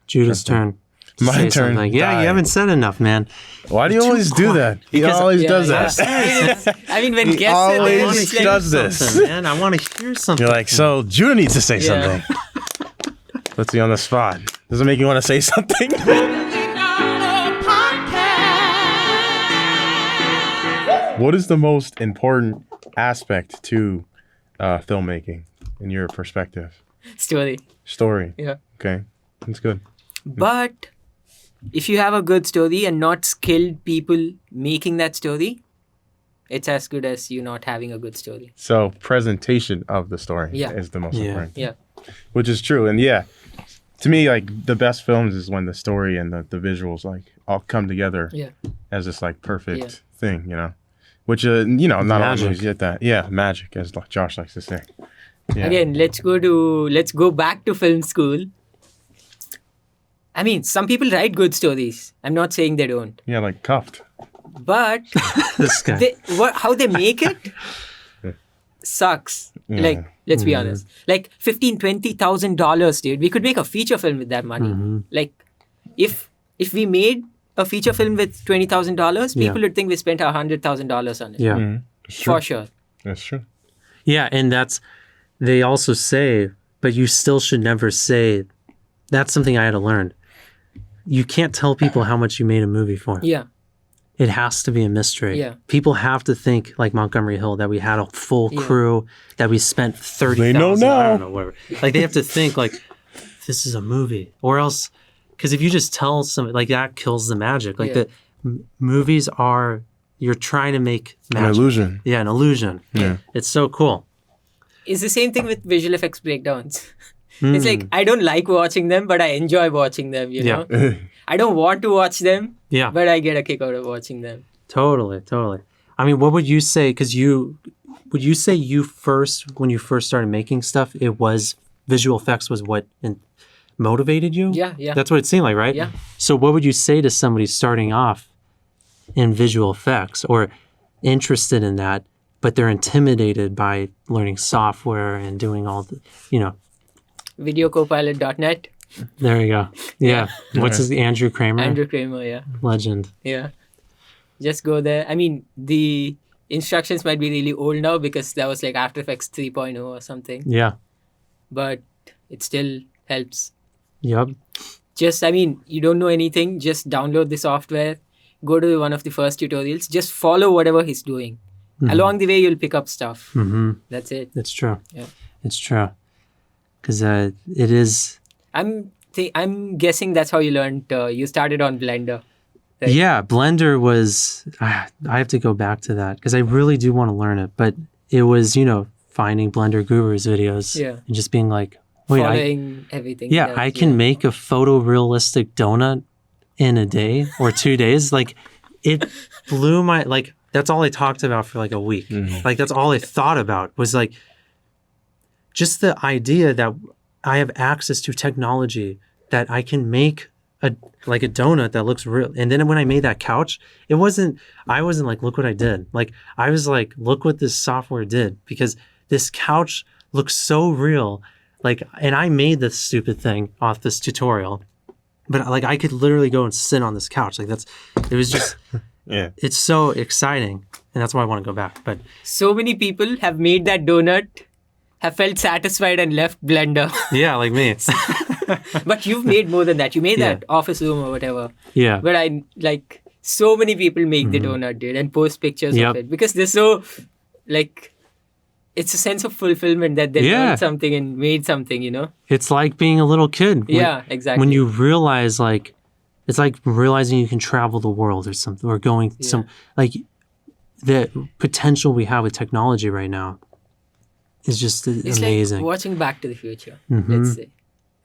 Judah's turn. My turn. Yeah, you haven't said enough, man. Why do you always do that? He always does that. I mean, when He guests always does this. Man, I want to hear something. You're like, so Judah needs to say something. Puts you on the spot. Does it make you want to say something? What is the most important aspect to filmmaking in your perspective? Story. Yeah. Okay. That's good. But if you have a good story and not skilled people making that story, it's as good as you not having a good story. So presentation of the story is the most important. Yeah. Which is true. And to me, like the best films is when the story and the visuals like all come together as this like perfect thing, you know. Which not all movies get that. Yeah, magic, as Josh likes to say. Yeah. Again, let's go back to film school. I mean, some people write good stories. I'm not saying they don't. Yeah, like Cuffed. But This guy. how they make it sucks. Yeah. Like, let's be honest. Like $15,000-$20,000, dude. We could make a feature film with that money. Like, if we made a feature film with $20,000, people would think we spent $100,000 on it. Yeah. For sure. That's true. Yeah, and they also say, but you still should never say, that's something I had to learn. You can't tell people how much you made a movie for. Yeah. It has to be a mystery. Yeah. People have to think like Montgomery Hill, that we had a full crew, that we spent $30,000. They know now. I don't know, whatever. Like they have to think like, this is a movie. Or else, because if you just tell somebody, like that kills the magic. Like the movies are, you're trying to make magic. An illusion. Yeah, an illusion. Yeah. It's so cool. It's the same thing with visual effects breakdowns. It's like, I don't like watching them, but I enjoy watching them, you know? I don't want to watch them, but I get a kick out of watching them. Totally. I mean, what would you say, because would you say when you first started making stuff, it was, visual effects was what motivated you? Yeah. That's what it seemed like, right? Yeah. So what would you say to somebody starting off in visual effects or interested in that, but they're intimidated by learning software and doing all the, Videocopilot.net. There you go. Yeah. What's his, Andrew Kramer? Andrew Kramer, yeah. Legend. Yeah. Just go there. I mean, the instructions might be really old now because that was like After Effects 3.0 or something. Yeah. But it still helps. Yep. You don't know anything. Just download the software. Go to one of the first tutorials. Just follow whatever he's doing. Along the way, you'll pick up stuff. That's it. It's true. Yeah. It's true. Because it is... I'm guessing that's how you learned. You started on Blender. Right? Yeah, Blender was... I have to go back to that because I really do want to learn it. But it was, finding Blender Guru's videos and just being like, wait, following everything. Yeah, I can make a photorealistic donut in a day or 2 days. Like, it blew my... Like, that's all I talked about for like a week. Like, that's all I thought about was like, just the idea that I have access to technology that I can make a donut that looks real. And then when I made that couch, I wasn't like, look what I did. Like, I was like, look what this software did, because this couch looks so real. Like, and I made this stupid thing off this tutorial, but like, I could literally go and sit on this couch. Like it was just, it's so exciting. And that's why I want to go back. But so many people have made that donut, have felt satisfied and left Blender. Yeah, like me. But you've made more than that. You made that office room or whatever. Yeah. But so many people make the donut, dude, and post pictures of it because they're so, like, it's a sense of fulfillment that they learned something and made something, It's like being a little kid. Yeah, exactly. When you realize, like, it's like realizing you can travel the world or something, or going like, the potential we have with technology right now is just it's amazing. Like watching Back to the Future, let's say,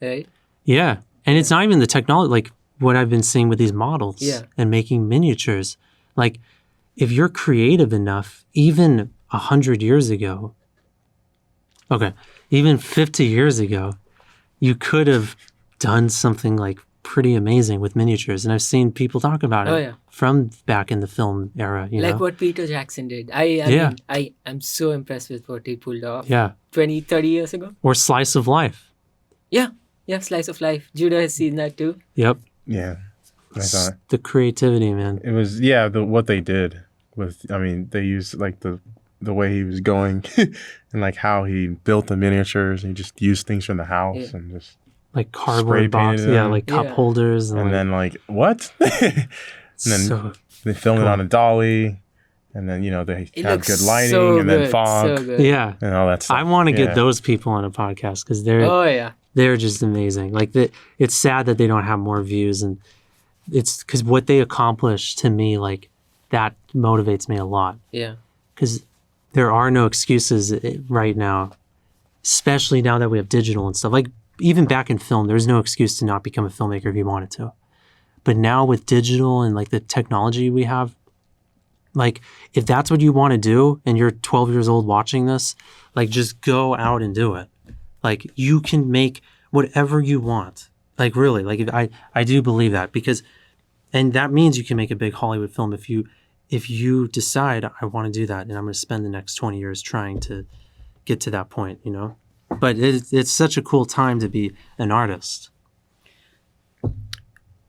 right? Yeah, and it's not even the technology, like what I've been seeing with these models and making miniatures. Like, if you're creative enough, even 100 years ago, even 50 years ago, you could have done something like pretty amazing with miniatures. And I've seen people talk about it from back in the film era, like what Peter Jackson did. I'm so impressed with what he pulled off 20, 30 years ago. Or Slice of Life. Yeah. Yeah, slice of life. Judah has seen that too. Yep. Yeah. I saw it. The creativity, man. It was what they did with. I mean, they used like the way he was going and like how he built the miniatures. And he just used things from the house and just like cardboard boxes, like cup holders, and then like what? And then they film it on a dolly, and then they have good lighting and then fog, and all that stuff. I want to get those people on a podcast because they're just amazing. Like it's sad that they don't have more views, and it's because what they accomplish to me, like that motivates me a lot. Yeah, because there are no excuses right now, especially now that we have digital and stuff. Like even back in film, there's no excuse to not become a filmmaker if you wanted to. But now with digital and like the technology we have, like if that's what you want to do and you're 12 years old watching this, like just go out and do it. Like you can make whatever you want. Like really, like I do believe that and that means you can make a big Hollywood film if you decide I want to do that and I'm going to spend the next 20 years trying to get to that point, But it's such a cool time to be an artist.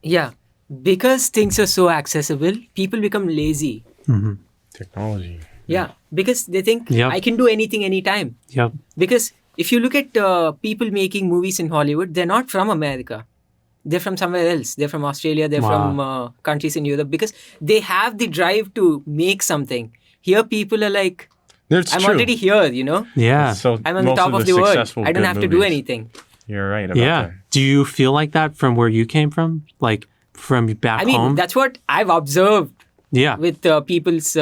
Yeah. Because things are so accessible, people become lazy. Mm-hmm. Technology. Yeah. Because they think I can do anything anytime. Yep. Because if you look at people making movies in Hollywood, they're not from America. They're from somewhere else. They're from Australia. They're from countries in Europe because they have the drive to make something. Here, people are like, I'm already here, Yeah. So I'm on the top of the world. I don't have to do anything. You're right about that. Do you feel like that from where you came from? Like from back home? I mean, that's what I've observed. Yeah. With people's,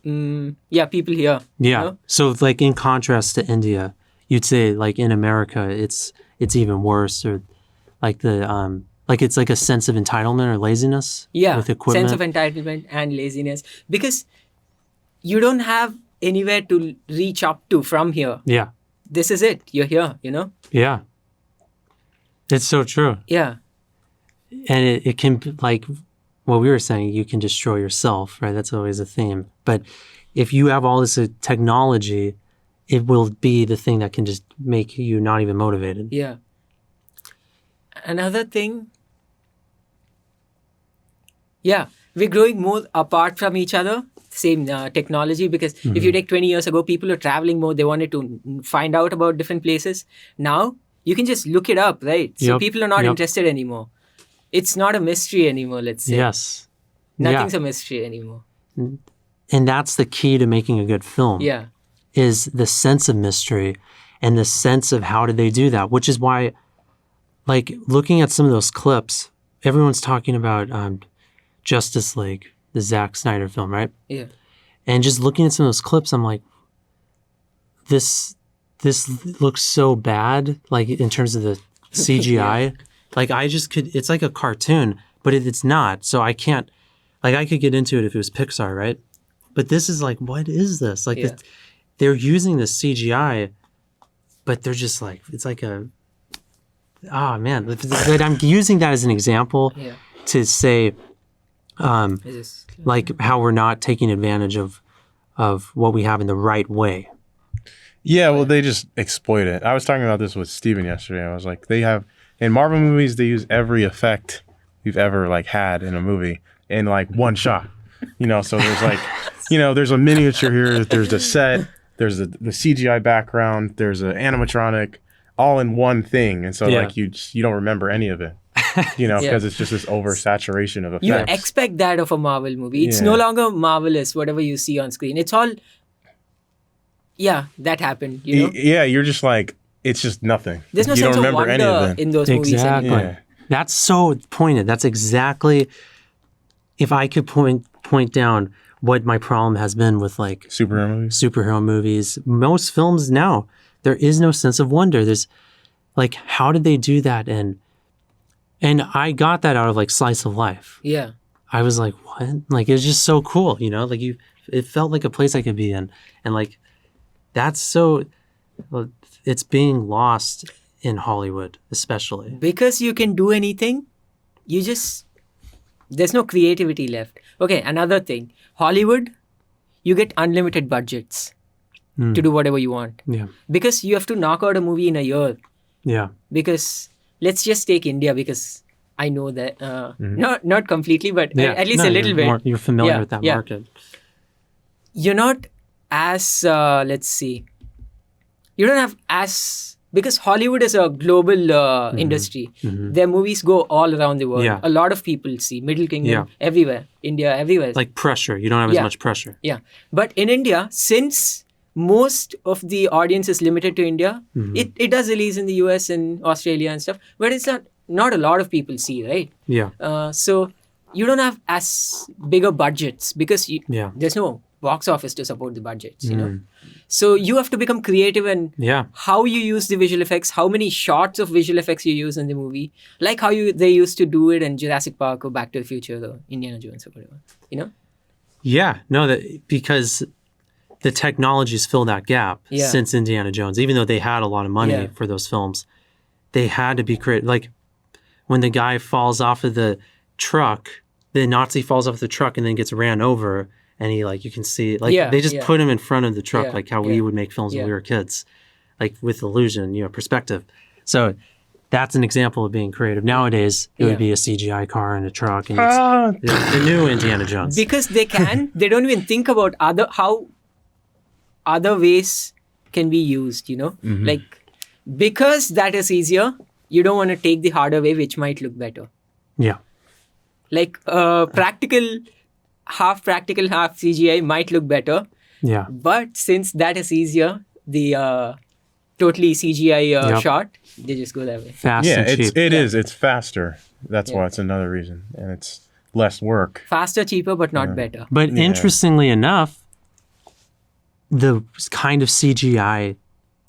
people here. Yeah. So like in contrast to India, you'd say like in America, it's even worse, or like it's like a sense of entitlement or laziness. Yeah. With equipment. Sense of entitlement and laziness because you don't have anywhere to reach up to from here. Yeah. This is it. You're here, Yeah. It's so true. Yeah. And it can, like what we were saying, you can destroy yourself, right? That's always a theme. But if you have all this technology, it will be the thing that can just make you not even motivated. Yeah. Another thing, we're growing more apart from each other. Same technology, because if you take 20 years ago, people were traveling more. They wanted to find out about different places. Now, you can just look it up, right? So people are not interested anymore. It's not a mystery anymore, let's say. Yes. Nothing's a mystery anymore. And that's the key to making a good film. Yeah. Is the sense of mystery and the sense of how did they do that, which is why, like, looking at some of those clips, everyone's talking about Justice League, the Zack Snyder film, right? Yeah. And just looking at some of those clips, I'm like, this looks so bad, like in terms of the CGI. Like it's like a cartoon, but it's not. So I can't, like I could get into it if it was Pixar, right? But this is like, what is this? Like they're using the CGI, but they're just like, it's like man. But I'm using that as an example to say, like how we're not taking advantage of what we have in the right way. Yeah, well, they just exploit it. I was talking about this with Steven yesterday. I was like, in Marvel movies, they use every effect you've ever like had in a movie in like one shot. So there's like, there's a miniature here, there's the set, there's the CGI background, there's an animatronic, all in one thing. And so like you don't remember any of it. Because it's just this oversaturation of effects. You expect that of a Marvel movie. It's no longer marvelous, whatever you see on screen. It's all, that happened, Yeah, you're just like, it's just nothing. There's no sense of wonder in those movies anymore. Yeah. That's so pointed. That's exactly, if I could point down what my problem has been with like superhero movies, most films now, there is no sense of wonder. There's like, how did they do that? And I got that out of like Slice of Life. Yeah. I was like, what? Like, it was just so cool, like it felt like a place I could be in. And like, that's so, it's being lost in Hollywood, especially. Because you can do anything, there's no creativity left. Okay, another thing. Hollywood, you get unlimited budgets to do whatever you want. Yeah. Because you have to knock out a movie in a year. Yeah. Because let's just take India, because I know that not completely, but at least a little bit. You're familiar with that market. You're not as let's see. You don't have as, because Hollywood is a global industry. Their movies go all around the world. Yeah. A lot of people see Middle Kingdom everywhere, India everywhere. Like pressure, you don't have as much pressure. Yeah, but in India, since most of the audience is limited to India, it does release in the US and Australia and stuff, but it's not a lot of people see, right? Yeah. So you don't have as bigger budgets because there's no box office to support the budgets, you know. So you have to become creative in how you use the visual effects, how many shots of visual effects you use in the movie, like how they used to do it in Jurassic Park or Back to the Future or Indiana Jones or whatever, you know. Yeah, no, because the technologies fill that gap since Indiana Jones. Even though they had a lot of money for those films, they had to be creative. Like when the guy falls off of the truck, the Nazi falls off the truck and then gets ran over, and he, like, you can see, like, they just put him in front of the truck, like how we would make films when we were kids, like with illusion, perspective. So that's an example of being creative. Nowadays, it would be a CGI car and a truck, and it's the new Indiana Jones. Because they don't even think about how other ways can be used, you know? Like, because that is easier, you don't want to take the harder way, which might look better. Yeah. Like, half practical, half CGI might look better. Yeah. But since that is easier, the totally CGI shot, they just go that way. Fast and cheap. It's faster. That's why it's another reason. And it's less work. Faster, cheaper, but not better. But interestingly enough, the kind of CGI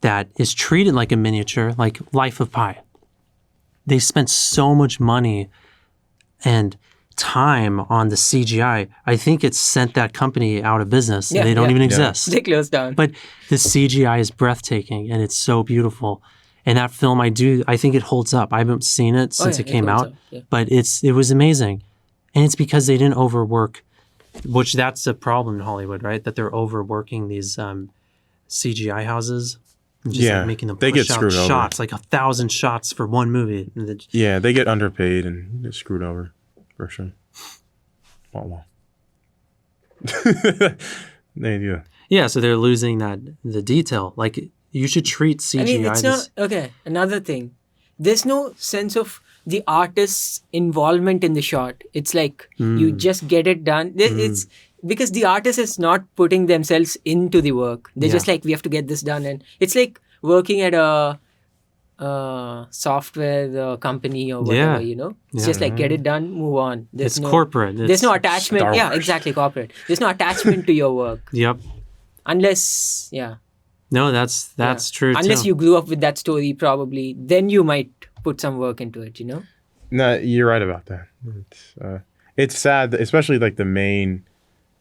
that is treated like a miniature, like Life of Pi, they spent so much money and time on the CGI. I think it's sent that company out of business. And they don't even exist. They closed down. But the CGI is breathtaking and it's so beautiful. And that film, I think it holds up. I haven't seen it since it came out, but it was amazing. And it's because they didn't overwork, which that's a problem in Hollywood, right? That they're overworking these CGI houses. Just like making them push out shots, like 1,000 shots for one movie. Yeah, they get underpaid and get screwed over. For sure. Wow. They do. Yeah, so they're losing the detail. Like, you should treat CGI. I mean, it's not, okay, another thing. There's no sense of the artist's involvement in the shot. It's like, you just get it done. It's because the artist is not putting themselves into the work. They're just like, we have to get this done. And it's like working at a software company or whatever, you know. It's just like, get it done, move on. It's corporate. There's no attachment. Yeah, exactly, corporate. There's no attachment to your work. Yep. Unless, No, that's true. Unless you grew up with that story, probably, then you might put some work into it, you know. No, you're right about that. It's sad, that, especially like the main,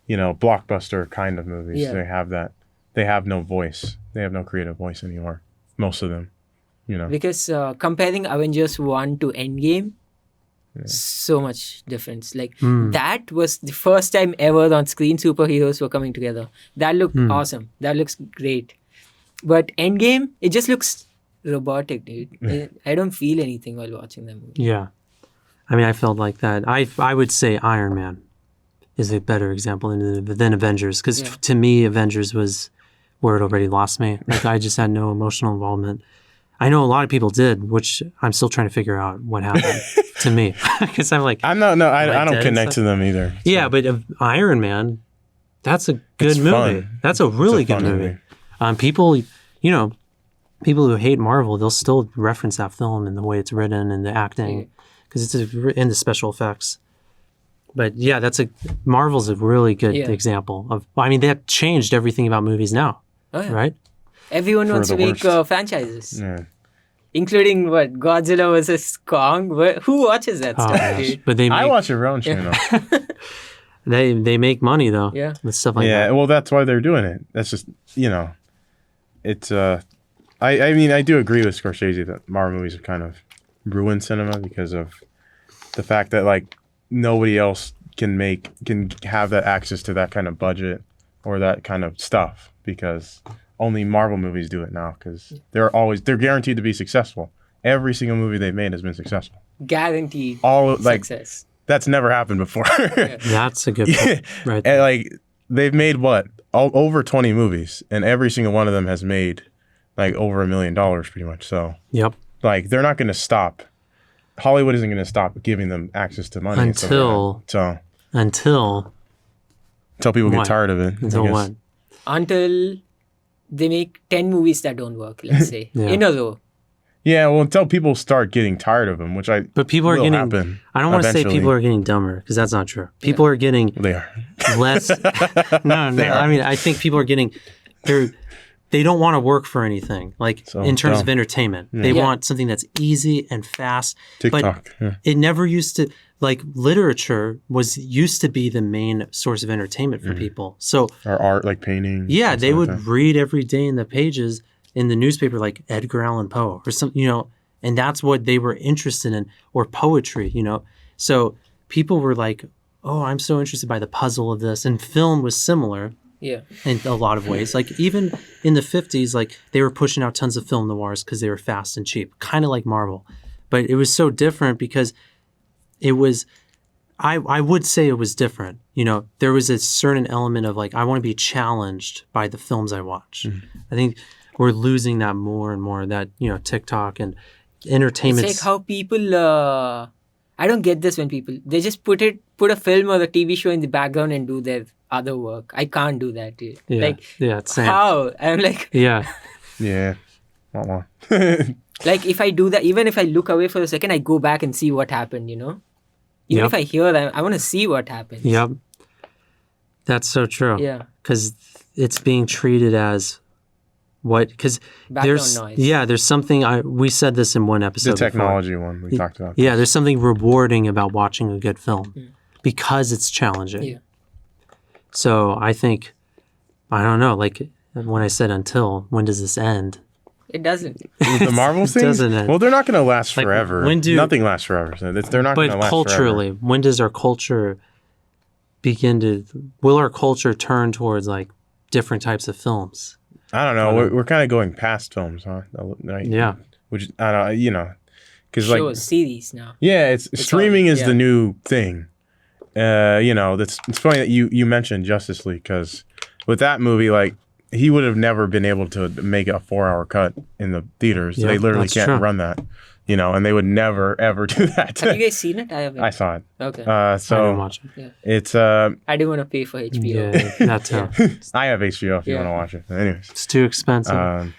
blockbuster kind of movies. Yeah. They have that. They have no voice. They have no creative voice anymore. Most of them. Because comparing Avengers 1 to Endgame, so much difference. Like, that was the first time ever on screen superheroes were coming together. That looked awesome. That looks great. But Endgame, it just looks robotic, dude. I don't feel anything while watching that movie. Yeah. I mean, I felt like that. I would say Iron Man is a better example than Avengers. Because to me, Avengers was where it already lost me. Like, I just had no emotional involvement. I know a lot of people did, which I'm still trying to figure out what happened to me. Because I'm like, I don't connect to them either. So. Yeah, but Iron Man, that's a good movie. Fun. That's a really good movie. People who hate Marvel, they'll still reference that film and the way it's written and the acting, because it's in the special effects. But yeah, Marvel's a really good example of. I mean, they have changed everything about movies now, right? Everyone wants to make franchises, including Godzilla versus Kong. Who watches that stuff? Dude? But I watch your own channel. They make money though, with stuff like that. Yeah, well, that's why they're doing it. That's just it's. I mean, I do agree with Scorsese that Marvel movies have kind of ruined cinema because of the fact that like nobody else can have that access to that kind of budget or that kind of stuff because only Marvel movies do it now because they're guaranteed to be successful. every single movie they've made has been successful. Guaranteed success. That's never happened before. That's a good point. Right. And like they've made over 20 movies, and every single one of them has made like over $1 million pretty much. So like they're not going to stop. Hollywood isn't going to stop giving them access to money until people get tired of it. Until what? Until they make 10 movies that don't work, let's say, in a row. Yeah, well, until people start getting tired of them, but people are getting. I don't want to say people are getting dumber because that's not true. People are getting. They are less. No. I mean, I think people are getting. They don't want to work for anything in terms of entertainment. They want something that's easy and fast. TikTok. But it never used to. Like literature used to be the main source of entertainment for people. So or art, like painting. Yeah, they would read every day in the pages in the newspaper, like Edgar Allan Poe or something, and that's what they were interested in, or poetry, So people were like, "Oh, I'm so interested by the puzzle of this," and film was similar. Yeah. In a lot of ways, like even in the 50s, like they were pushing out tons of film noirs because they were fast and cheap, kind of like Marvel, but it was so different because. It was, I would say it was different. There was a certain element of like, I want to be challenged by the films I watch. I think we're losing that more and more, that, TikTok and entertainment. It's like how people, I don't get this when people, they just put a film or a TV show in the background and do their other work. I can't do that, dude. It's same. How? I'm like. Yeah. Like if I do that, even if I look away for a second, I go back and see what happened, Even if I hear that, I want to see what happens. Yep. That's so true. Yeah. Because it's being treated as because there's noise. There's something, we said this in one episode. The technology before. one we talked about. Yeah, there's something rewarding about watching a good film because it's challenging. Yeah. So I think, I don't know, like when I said when does this end? It doesn't. The Marvel thing? Doesn't it? Well, they're not going to last forever. Nothing lasts forever. So they're not going to last forever. But culturally, when does our culture will our culture turn towards like different types of films? I don't know. We're kind of going past films, huh? Right? Yeah. Which, I don't know, because like. series now. Yeah, it's streaming is the new thing. It's funny that you mentioned Justice League, because with that movie, like, he would have never been able to make a 4-hour cut in the theaters. They literally can't run that, and they would never ever do that. Have you guys seen it? I haven't. I saw it. Okay. So I didn't watch it. Yeah. It's I didn't want to pay for HBO. Yeah, that too. I have HBO if you want to watch it. Anyways, it's too expensive.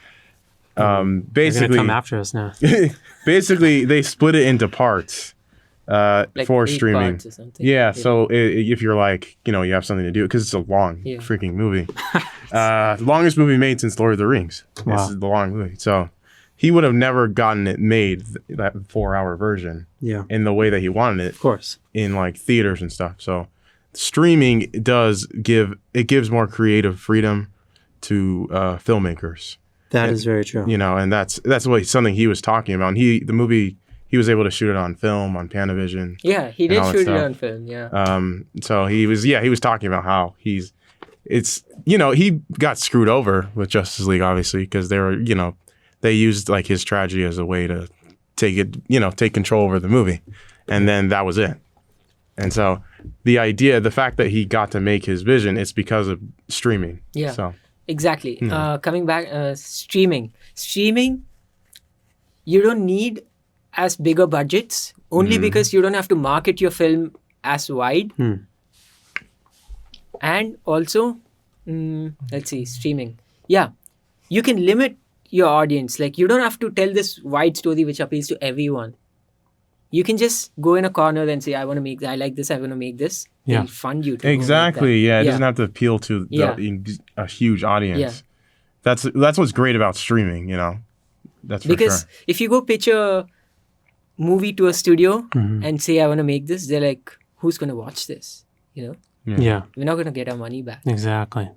Basically, they're gonna come after us now. Basically, they split it into parts. Like for 8 streaming. parts or something. Yeah, so if you're like, you have something to do, because it's a long freaking movie. Longest movie made since Lord of the Rings. Wow. This is the long movie. So he would have never gotten it made, that 4-hour version, in the way that he wanted it. Of course. In like theaters and stuff. So streaming gives more creative freedom to filmmakers. That is very true. And that's something he was talking about. And the movie, he was able to shoot it on film, on Panavision. Yeah, he did shoot it on film, yeah. So he was talking about how he got screwed over with Justice League, obviously, because they used like his tragedy as a way to take control over the movie. And then that was it. And so the fact that he got to make his vision, it's because of streaming. Yeah, so, exactly. Coming back, streaming, you don't need as bigger budgets, only because you don't have to market your film as wide. And also, let's see, streaming. Yeah, you can limit your audience. Like, you don't have to tell this wide story which appeals to everyone. You can just go in a corner and say, I want to make this. Yeah. They'll fund you to exactly. Yeah, it doesn't have to appeal to a huge audience. Yeah. That's what's great about streaming, That's because if you go pitch a movie to a studio and say, I want to make this, they're like, who's going to watch this? Yeah. We're not going to get our money back. Exactly.